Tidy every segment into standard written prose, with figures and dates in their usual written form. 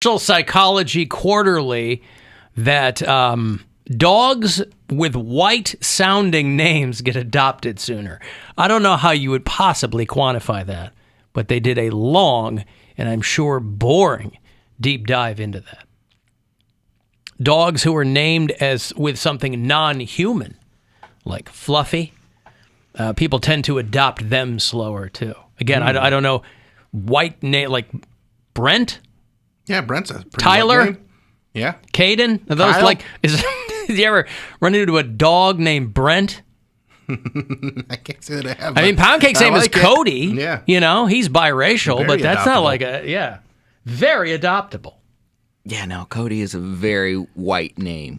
Psychology Quarterly that dogs with white-sounding names get adopted sooner. I don't know how you would possibly quantify that, but they did a long and I'm sure boring deep dive into that. Dogs who are named as with something non-human, like Fluffy, people tend to adopt them slower too. Again, I don't know, white name like Brent. Yeah, Brent's a pretty Tyler. name. Yeah, Caden. Are those Kyle? like? Did you ever run into a dog named Brent? I can't say that I have. I mean, Poundcake's name is Cody. Yeah. You know, he's biracial, Very but that's not adoptable. like very adoptable. Yeah, no, Cody is a very white name.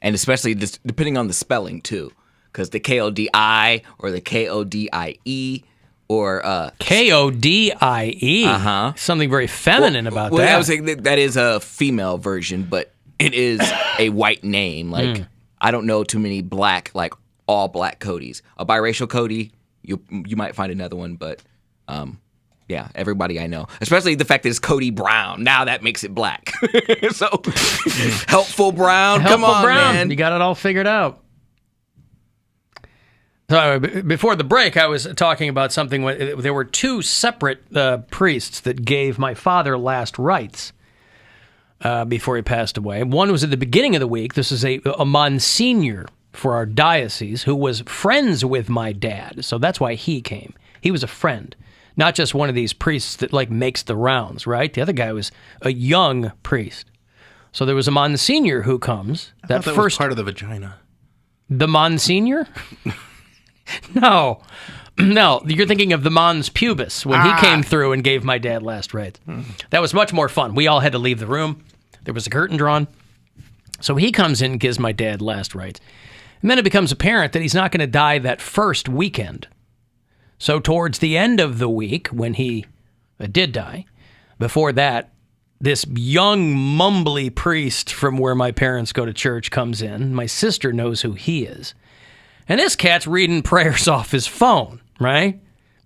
And especially depending on the spelling, too. Because the K-O-D-I or the K-O-D-I-E or... K-O-D-I-E. Uh-huh. Something very feminine about well, that. I was saying that is a female version, but it is a white name. Like, I don't know too many black, like, all black Codys. A biracial Cody, you might find another one, but... yeah, everybody I know. Especially the fact that it's Cody Brown. Now that makes it black. So, Helpful Brown. Come on, Brown. man. You got it all figured out. So before the break, I was talking about something. There were two separate priests that gave my father last rites before he passed away. One was at the beginning of the week. This is a Monsignor for our diocese who was friends with my dad. So that's why he came. He was a friend. Not just one of these priests that like makes the rounds, right? The other guy was a young priest. So there was a Monsignor who comes. I thought that was part of the vagina. The Monsignor? No, you're thinking of the Mons Pubis when he came through and gave my dad last rites. That was much more fun. We all had to leave the room. There was a curtain drawn. So he comes in and gives my dad last rites. And then it becomes apparent that he's not going to die that first weekend. So towards the end of the week, when he did die, before that, this young, mumbly priest from where my parents go to church comes in. My sister knows who he is. And this cat's reading prayers off his phone, right?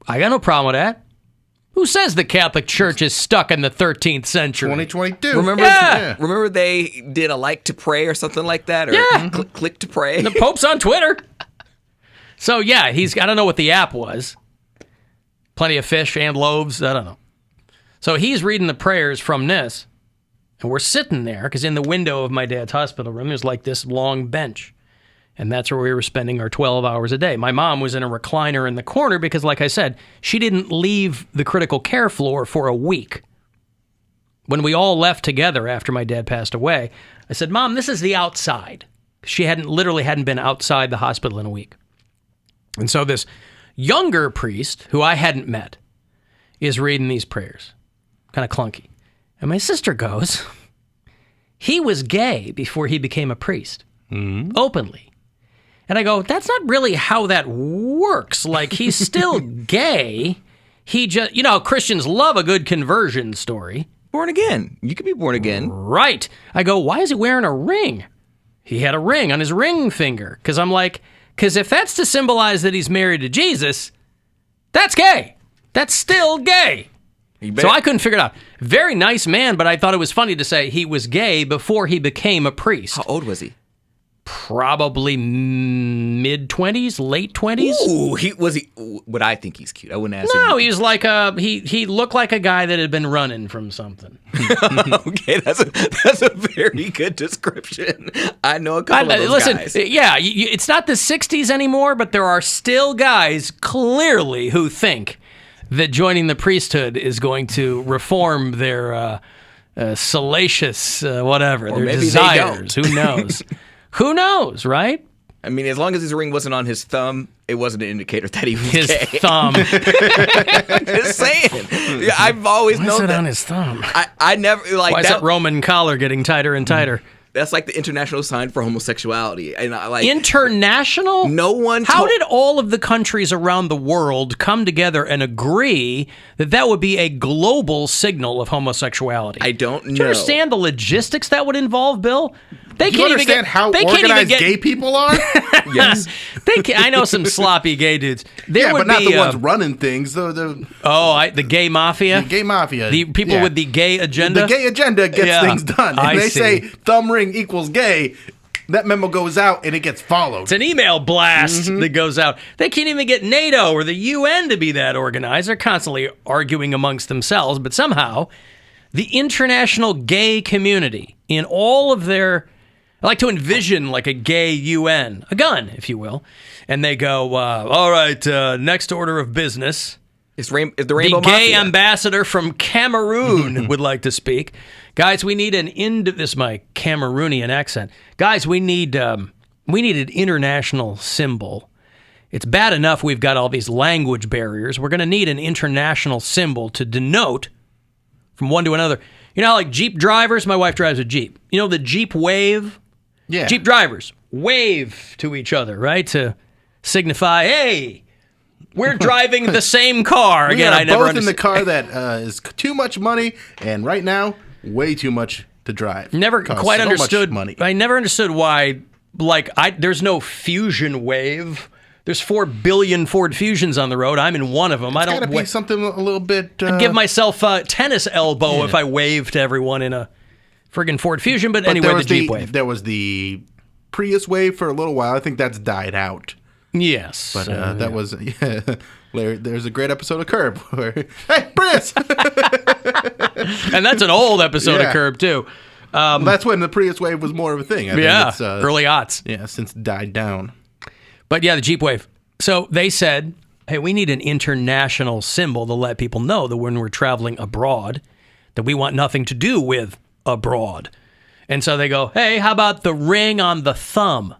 I got no problem with that. Who says the Catholic Church is stuck in the 13th century? 2022. Remember they did a like to pray or something like that? Or click to pray? The Pope's on Twitter. So, yeah, I don't know what the app was. Plenty of fish and loaves. I don't know. So he's reading the prayers from this, and we're sitting there because in the window of my dad's hospital room, there's like this long bench, and that's where we were spending our 12 hours a day. My mom was in a recliner in the corner because, like I said, she didn't leave the critical care floor for a week. When we all left together after my dad passed away, I said, Mom, this is the outside. She literally hadn't been outside the hospital in a week. And so this younger priest, who I hadn't met, is reading these prayers. Kind of clunky. And my sister goes, he was gay before he became a priest. Openly. And I go, that's not really how that works. Like, he's still gay. He just, Christians love a good conversion story. Born again. You could be born again. Right. I go, why is he wearing a ring? He had a ring on his ring finger. Because I'm like, because if that's to symbolize that he's married to Jesus, that's gay. That's still gay. So I couldn't figure it out. Very nice man, but I thought it was funny to say he was gay before he became a priest. How old was he? Probably mid-20s, late 20s. Ooh, was he? Would I think he's cute? I wouldn't ask him. No, he was like he looked like a guy that had been running from something. Okay, that's a very good description. I know a couple of those guys. Yeah, it's not the 60s anymore, but there are still guys clearly who think that joining the priesthood is going to reform their salacious whatever, Or their maybe desires. they don't. Who knows? Who knows, right? I mean, as long as his ring wasn't on his thumb, it wasn't an indicator that he was His gay. thumb. Just saying. Yeah, I've always Why is known it that. on his thumb? I never like Why is that. that Roman collar getting tighter and tighter? That's like the international sign for homosexuality. And I like International? no one. How did all of the countries around the world come together and agree that that would be a global signal of homosexuality? I don't know. Do you understand the logistics that would involve, Bill? Do you understand how organized gay people are? Yes. I know some sloppy gay dudes. There Yeah, would but not be, the ones running things. The gay mafia? gay mafia. The people Yeah. with the gay agenda? The gay agenda gets Yeah, things done. I And they see. say thumb ring equals gay. That memo goes out and it gets followed. It's an email blast that goes out. They can't even get NATO or the UN to be that organized. They're constantly arguing amongst themselves, but somehow the international gay community in all of their... I like to envision like a gay UN, a gun, if you will. And they go, all right, next order of business. It's the The Rainbow gay Mafia. ambassador from Cameroon would like to speak. Guys, we need this is my Cameroonian accent. Guys, we need an international symbol. It's bad enough we've got all these language barriers. We're going to need an international symbol to denote from one to another. You know, like Jeep drivers, my wife drives a Jeep. You know the Jeep wave? Yeah. Jeep drivers wave to each other, right? To signify, hey, we're driving the same car. We Again, are I never both in the understood. car that is too much money, and right now, way too much to drive. Never Costs quite so much understood. money. I never understood why. There's no Fusion wave. There's 4 billion Ford Fusions on the road. I'm in one of them. I It's got to don't be something a little bit. give myself a tennis elbow if I wave to everyone in a friggin' Ford Fusion. But anyway, the Jeep wave. There was the Prius wave for a little while. I think that's died out. Yes, But that was there's a great episode of Curb where hey Prius. and that's an old episode Yeah. of Curb too. Well, that's when the Prius wave was more of a thing. I think Yeah, it's, early aughts. Yeah, since died down. But yeah, the Jeep wave. So they said, hey, we need an international symbol to let people know that when we're traveling abroad, that we want nothing to do with abroad. And so they go, hey, how about the ring on the thumb?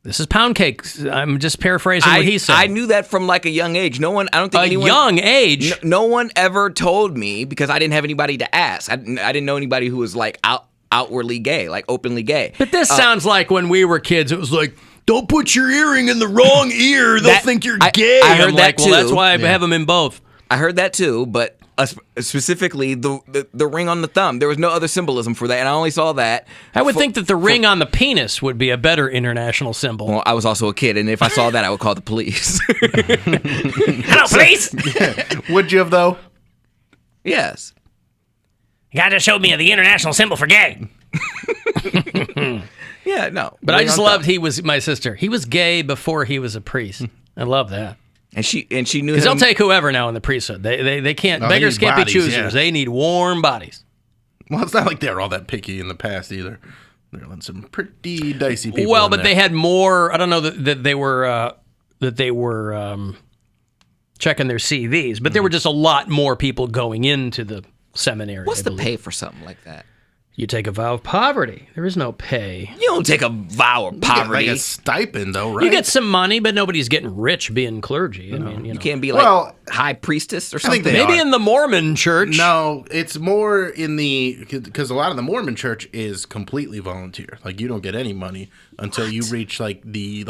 This is Poundcake. I'm just paraphrasing what he said. I knew that from like a young age. I don't think anyone. Young age. No one ever told me because I didn't have anybody to ask. I didn't know anybody who was like outwardly gay, like openly gay. But this sounds like when we were kids, it was like, don't put your earring in the wrong ear. They'll think you're gay. I heard I'm that like, well, that's too. why I have them in both. I heard that too, but specifically the ring on the thumb. There was no other symbolism for that, and I only saw that. I would think that the ring on the penis would be a better international symbol. Well, I was also a kid, and if I saw that, I would call the police. Hello, police! Would you have though? Yes. You guys just showed me the international symbol for gay. Yeah, no. But I Ring just on loved thumb. he was my sister. He was gay before he was a priest. I love that. And she knew Because they'll him. take whoever now in the priesthood. They can't. No, they Beggars need can't be bodies, choosers. yeah. They need warm bodies. Well, it's not like they're all that picky in the past either. They're letting some pretty dicey people. Well, in but there. they had more. I don't know that they were checking their CVs, but there were just a lot more people going into the seminary. What's I the believe. pay for something like that? You take a vow of poverty. There is no pay. You don't take a vow of You get, poverty. like a stipend though, right? You get some money, but nobody's getting rich being clergy. I mean, you know. can't be like Well, high priestess or I think something. they Maybe are. in the Mormon church. No, it's more in the because a lot of the Mormon church is completely volunteer. Like you don't get any money until you reach like the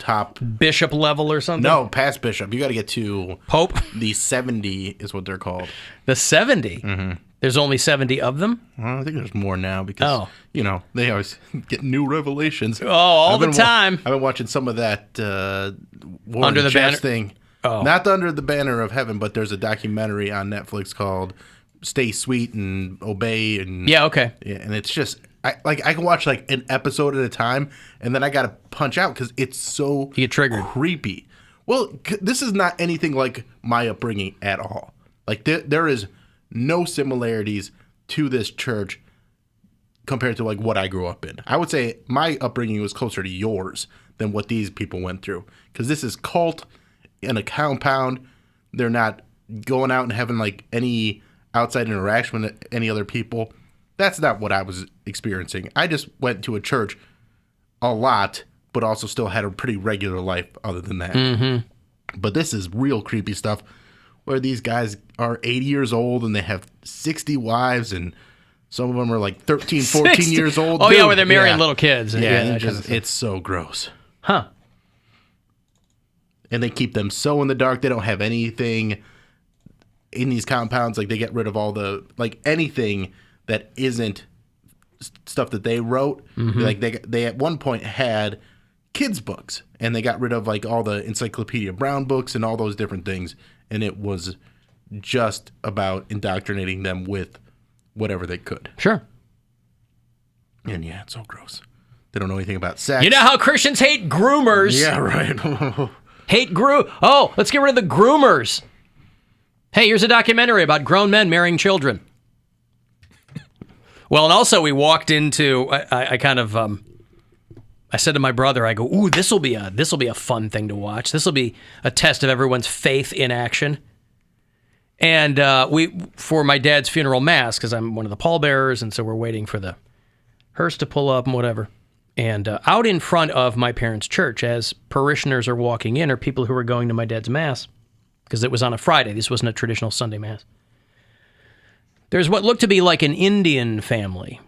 top. Bishop level or something. No, past bishop. You got to get to Pope. the 70 is what they're called. The 70. There's only 70 of them. Well, I think there's more now because they always get new revelations. Oh, all I've the been time. I've been watching some of that War Under and the Chess Banner- thing. Oh. Not the Under the Banner of Heaven, but there's a documentary on Netflix called "Stay Sweet and Obey." And Yeah, okay. and it's just I can watch like an episode at a time, and then I got to punch out because it's so You get triggered. creepy. Well, this is not anything like my upbringing at all. Like there is no similarities to this church compared to like what I grew up in. I would say my upbringing was closer to yours than what these people went through because this is cult in a compound. They're not going out and having like any outside interaction with any other people. That's not what I was experiencing. I just went to a church a lot, but also still had a pretty regular life other than that. Mm-hmm. But this is real creepy stuff where these guys are 80 years old and they have 60 wives and some of them are like 13, 14 60. years old. Oh, yeah, too. where they're marrying little kids. Yeah, that and kind just, of stuff. it's so gross. Huh. And they keep them so in the dark. They don't have anything in these compounds. Like they get rid of all the, like anything that isn't stuff that they wrote. Like they at one point had kids books, and they got rid of like all the Encyclopedia Brown books and all those different things, and it was just about indoctrinating them with whatever they could. Sure. And yeah, it's so gross. They don't know anything about sex. You know how Christians hate groomers? Yeah, right. Oh, let's get rid of the groomers. Hey, here's a documentary about grown men marrying children. Well, and also we walked into, I kind of, I said to my brother, I go, ooh, this will be a fun thing to watch. This will be a test of everyone's faith in action. And for my dad's funeral mass, because I'm one of the pallbearers, and so we're waiting for the hearse to pull up and whatever. And out in front of my parents' church, as parishioners are walking in, are people who are going to my dad's mass, because it was on a Friday. This wasn't a traditional Sunday mass. There's what looked to be like an Indian family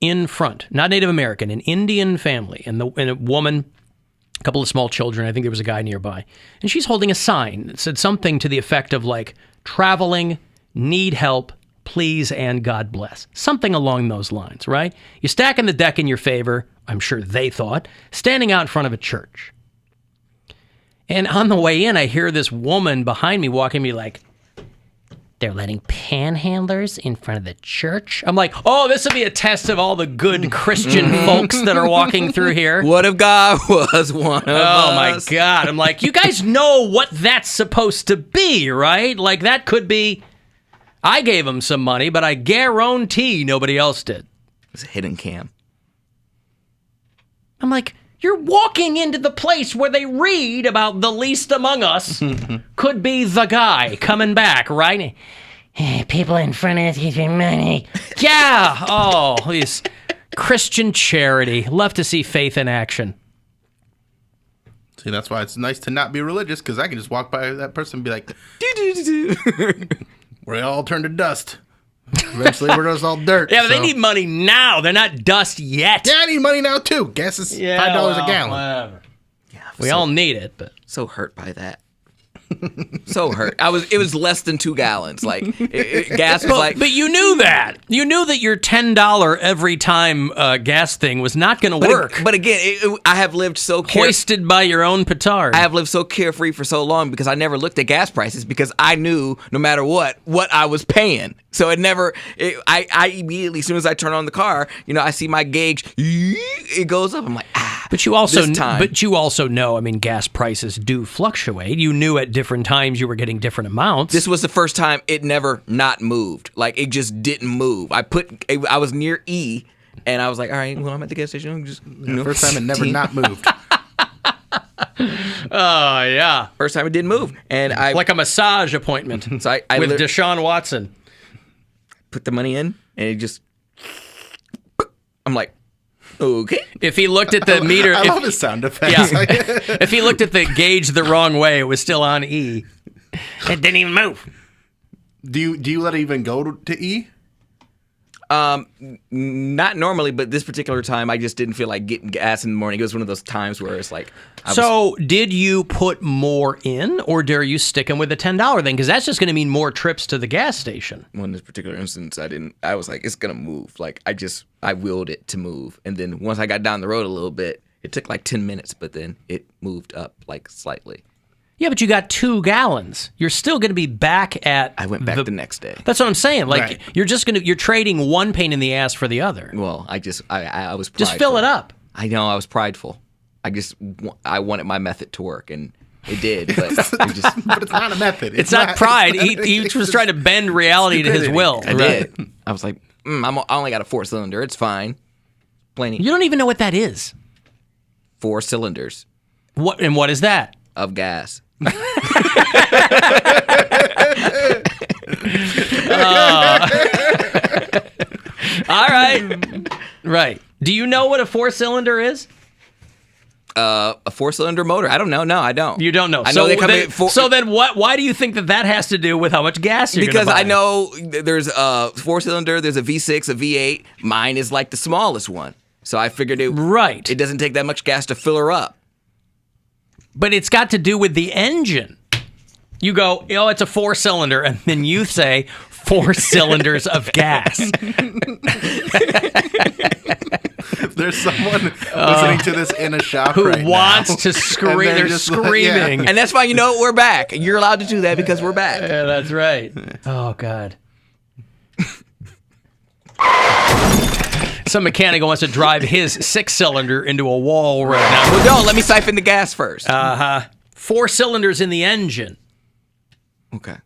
in front, not Native American, an Indian family, and a woman, a couple of small children. I think there was a guy nearby, and she's holding a sign that said something to the effect of like, traveling, need help, please, and God bless. Something along those lines, right? You're stacking the deck in your favor, I'm sure they thought, standing out in front of a church. And on the way in, I hear this woman behind me walking me like, they're letting panhandlers in front of the church? I'm like, oh, this will be a test of all the good Christian folks that are walking through here. What if God was one of us? Oh, my God. I'm like, you guys know what that's supposed to be, right? Like, that could be, I gave them some money, but I guarantee nobody else did. It's a hidden cam. I'm like, you're walking into the place where they read about the least among us could be the guy coming back, right? People in front of us give me money. Yeah. Oh, these Christian charity. Love to see faith in action. See, that's why it's nice to not be religious, because I can just walk by that person and be like, we all turn to dust. Eventually, we're just all dirt. Yeah, but they need money now. They're not dust yet. Yeah, I need money now, too. Gas is $5 a gallon. Whatever. Yeah, we all need it, but so hurt by that. So hurt. It was less than 2 gallons. Like gas was like. But you knew that. You knew that your $10 every time gas thing was not going to work. But again, I have lived so hoisted by your own petard. I have lived so carefree for so long because I never looked at gas prices, because I knew no matter what I was paying. So I immediately, as soon as I turn on the car, I see my gauge, it goes up. I'm like, But you also know, I mean, gas prices do fluctuate. You knew at different times you were getting different amounts. This was the first time it never not moved. Like, it just didn't move. I was near E, and I was like, all right, when I'm at the gas station, I'm just, first time it never not moved. Oh, yeah. First time it didn't move. And like a massage appointment so with Deshaun Watson. Put the money in, and it just, I'm like, okay. If he looked at the meter, I love his sound effects. Yeah. If he looked at the gauge the wrong way, it was still on E. It didn't even move. Do you let it even go to E? Not normally, but this particular time, I just didn't feel like getting gas in the morning. It was one of those times where it's like. Did you put more in, or are you sticking with the $10 thing? Because that's just going to mean more trips to the gas station. Well, in this particular instance, I was like, it's going to move. Like, I willed it to move. And then once I got down the road a little bit, it took like 10 minutes, but then it moved up like slightly. Yeah, but you got 2 gallons. You're still going to be back at. I went back the next day. That's what I'm saying. Like, right. You're trading one pain in the ass for the other. Well, I was prideful. Just fill it up. I know, I was prideful. I wanted my method to work, and it did, but but it's not a method. It's not pride. He was trying to bend reality to his will. I did. I was like, I only got a 4-cylinder. It's fine. Plenty. You don't even know what that is. 4 cylinders. What is that? Of gas. All right. Right. Do you know what a 4-cylinder is? A 4-cylinder motor. I don't know. No, I don't. You don't know. I know they come in So then why do you think that has to do with how much gas you're going to buy? Because I know there's a 4-cylinder, there's a V6, a V8. Mine is like the smallest one. So I figured it doesn't take that much gas to fill her up. But it's got to do with the engine. You go, it's a 4-cylinder, and then you say 4 cylinders of gas. There's someone listening to this in a shop Who right wants now, to scream? and They're just like, screaming. And that's fine. You know what? We're back. You're allowed to do that because we're back. Yeah, that's right. Oh, God. Some mechanic wants to drive his 6-cylinder into a wall right now. Well, no, let me siphon the gas first. 4 cylinders in the engine. Okay.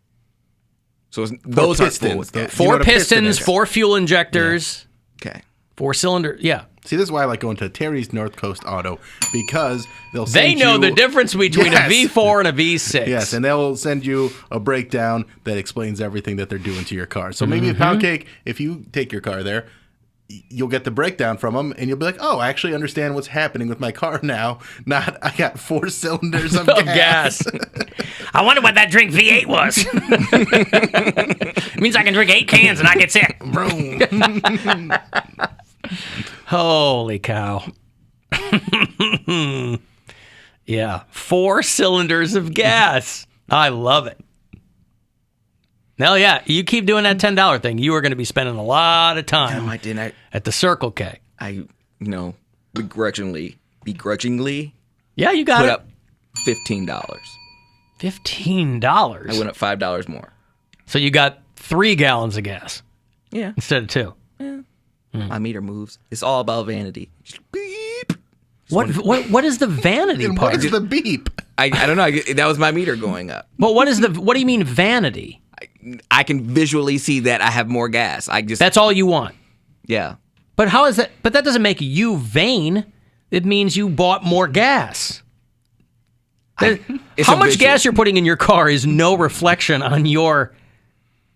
So those are pistons. full. You know 4 what a piston pistons, is. 4 fuel injectors, Okay. 4 cylinder. Yeah. See, this is why I like going to Terry's North Coast Auto, because they'll They send know you, the difference between Yes. a V4 and a V6. Yes, and they'll send you a breakdown that explains everything that they're doing to your car. So maybe at Poundcake, if you take your car there, you'll get the breakdown from them, and you'll be like, "Oh, I actually understand what's happening with my car now. Not I got 4 cylinders of gas." I wonder what that drink V8 was. It means I can drink 8 cans and I get sick. Holy cow. Yeah, 4 cylinders of gas. I love it. Hell yeah, you keep doing that $10 thing, you are going to be spending a lot of time No, I didn't. at the Circle K. Begrudgingly Yeah, you got put it. up $15. $15. I went up $5 more. So you got 3 gallons of gas Yeah. instead of 2. My meter moves. It's all about vanity. Just beep. What is the vanity And part? what is the beep? I don't know. That was my meter going up. But what do you mean vanity? I can visually see that I have more gas. That's all you want. Yeah. But how is that? But that doesn't make you vain. It means you bought more gas. It's How a much visual. gas you're putting in your car is no reflection on your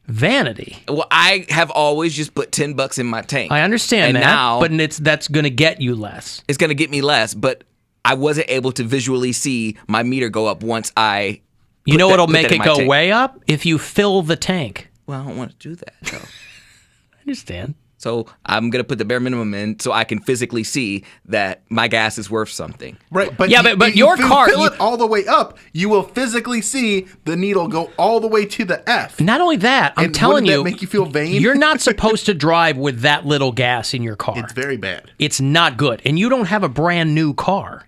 vanity. Well, I have always just put $10 in my tank. I understand and that, now but that's going to get you less. it's going to get me less, but I wasn't able to visually see my meter go up once I. You know what'll put make that in it my go tank. way up? If you fill the tank. Well, I don't want to do that, though. I understand. So I'm going to put the bare minimum in so I can physically see that my gas is worth something. Right, but Yeah, but your if you car- fill you- it all the way up, you will physically see the needle go all the way to the F. Not only that, I'm And telling wouldn't you, that make you feel vain? you're not supposed to drive with that little gas in your car. It's very bad. It's not good. And you don't have a brand new car.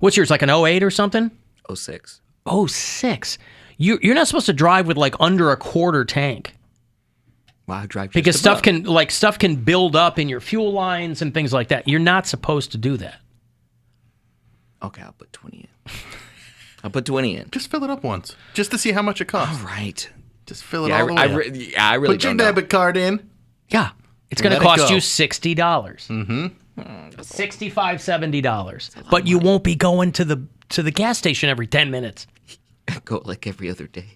What's yours, like an 08 or something? 06. 06. You're not supposed to drive with like under a quarter tank. Well, I drive just Because above. stuff can build up in your fuel lines and things like that. You're not supposed to do that. Okay, I'll put 20 in. I'll put 20 in. Just fill it up once, just to see how much it costs. All right. Just fill it Yeah, all the way up. I really Put your don't know. debit card in. Yeah. It's going to Let it cost go. you $60. $65, $70. But you won't be going to the gas station every 10 minutes. Go like every other day.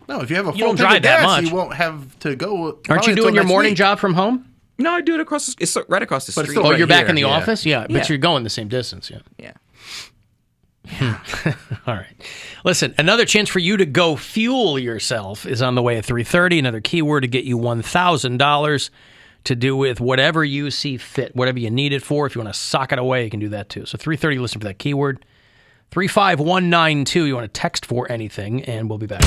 No, if you have a You full don't tank drive of that gas, much. you won't have to go. Aren't probably you doing until your next morning week. job from home? No, I do it across. It's right across the But street. still- Oh, right you're back here, in the yeah. office? Yeah, but Yeah. you're going the same distance, yeah. Yeah. All right. Listen, another chance for you to go fuel yourself is on the way at 3:30. Another keyword to get you $1,000 to do with whatever you see fit, whatever you need it for. If you want to sock it away, you can do that too. So 3:30, listen for that keyword. 35192, you want to text for anything, and we'll be back.